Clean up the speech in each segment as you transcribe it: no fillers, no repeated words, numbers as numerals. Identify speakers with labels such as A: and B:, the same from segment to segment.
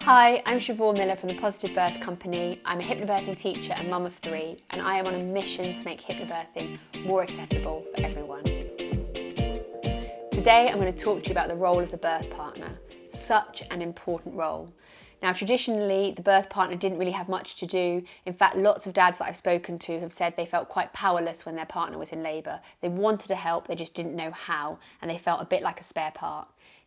A: Hi, I'm Siobhan Miller from the Positive Birth Company. I'm a hypnobirthing teacher and mum of 3, and I am on a mission to make hypnobirthing more accessible for everyone. Today I'm going to talk to you about the role of the birth partner. Such an important role. Now, traditionally, the birth partner didn't really have much to do. In fact, lots of dads that I've spoken to have said they felt quite powerless when their partner was in labour. They wanted to help, they just didn't know how, and they felt a bit like a spare part.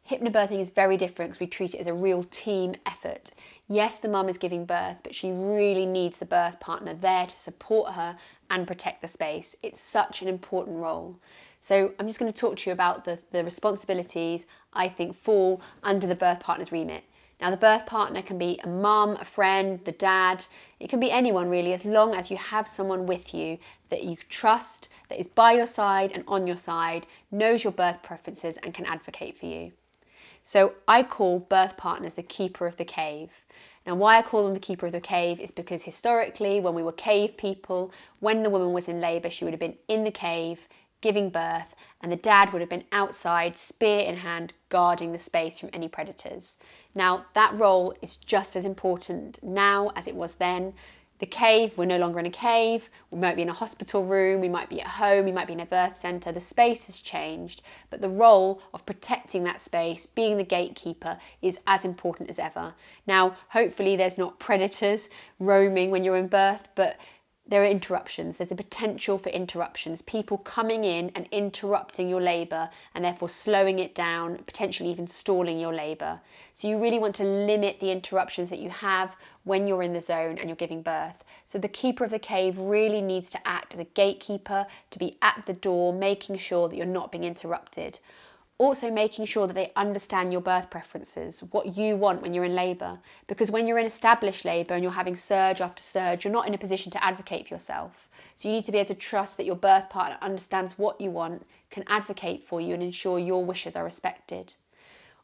A: Hypnobirthing is very different because we treat it as a real team effort. Yes, the mum is giving birth, but she really needs the birth partner there to support her and protect the space. It's such an important role. So I'm just going to talk to you about the responsibilities I think fall under the birth partner's remit. Now, the birth partner can be a mum, a friend, the dad. It can be anyone really, as long as you have someone with you that you trust, that is by your side and on your side, knows your birth preferences and can advocate for you. So I call birth partners the keeper of the cave. Now, why I call them the keeper of the cave is because historically, when we were cave people, when the woman was in labour, she would have been in the cave giving birth, and the dad would have been outside, spear in hand, guarding the space from any predators. Now, that role is just as important now as it was then. The cave, we're no longer in a cave, we might be in a hospital room, we might be at home, we might be in a birth centre, the space has changed, but the role of protecting that space, being the gatekeeper, is as important as ever. Now, hopefully there's not predators roaming when you're in birth, but there are interruptions. There's a potential for interruptions, people coming in and interrupting your labour and therefore slowing it down, potentially even stalling your labour. So you really want to limit the interruptions that you have when you're in the zone and you're giving birth. So the keeper of the cave really needs to act as a gatekeeper, to be at the door, making sure that you're not being interrupted. Also making sure that they understand your birth preferences, what you want when you're in labour. Because when you're in established labour and you're having surge after surge, you're not in a position to advocate for yourself. So you need to be able to trust that your birth partner understands what you want, can advocate for you and ensure your wishes are respected.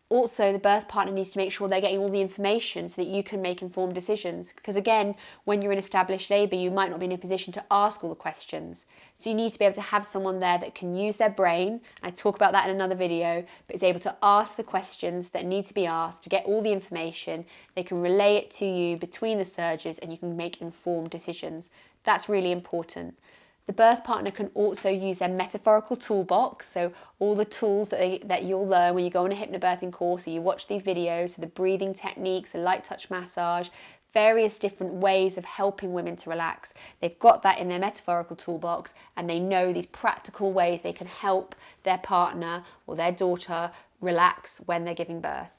A: Also, the birth partner needs to make sure they're getting all the information so that you can make informed decisions. Because again, when you're in established labour, you might not be in a position to ask all the questions. So you need to be able to have someone there that can use their brain. I talk about that in another video, but is able to ask the questions that need to be asked to get all the information. They can relay it to you between the surges and you can make informed decisions. That's really important. The birth partner can also use their metaphorical toolbox, so all the tools that you'll learn when you go on a hypnobirthing course or you watch these videos, so the breathing techniques, the light touch massage, various different ways of helping women to relax. They've got that in their metaphorical toolbox and they know these practical ways they can help their partner or their daughter relax when they're giving birth.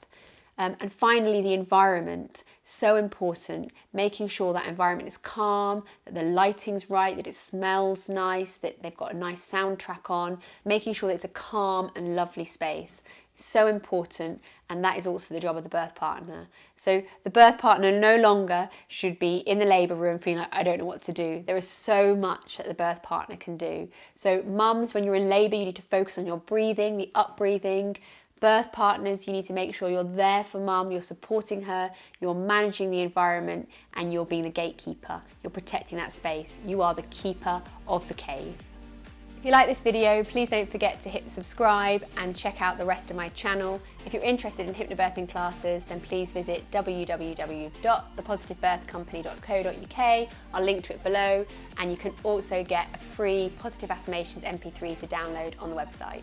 A: And finally, the environment, so important, making sure that environment is calm, that the lighting's right, that it smells nice, that they've got a nice soundtrack on, making sure that it's a calm and lovely space. So important, and that is also the job of the birth partner. So the birth partner no longer should be in the labour room feeling like, I don't know what to do. There is so much that the birth partner can do. So mums, when you're in labour, you need to focus on your breathing, the up breathing. Birth partners, you need to make sure you're there for mum, you're supporting her, you're managing the environment and you're being the gatekeeper. You're protecting that space. You are the keeper of the cave. If you like this video, please don't forget to hit subscribe and check out the rest of my channel. If you're interested in hypnobirthing classes, then please visit www.thepositivebirthcompany.co.uk. I'll link to it below, and you can also get a free Positive Affirmations MP3 to download on the website.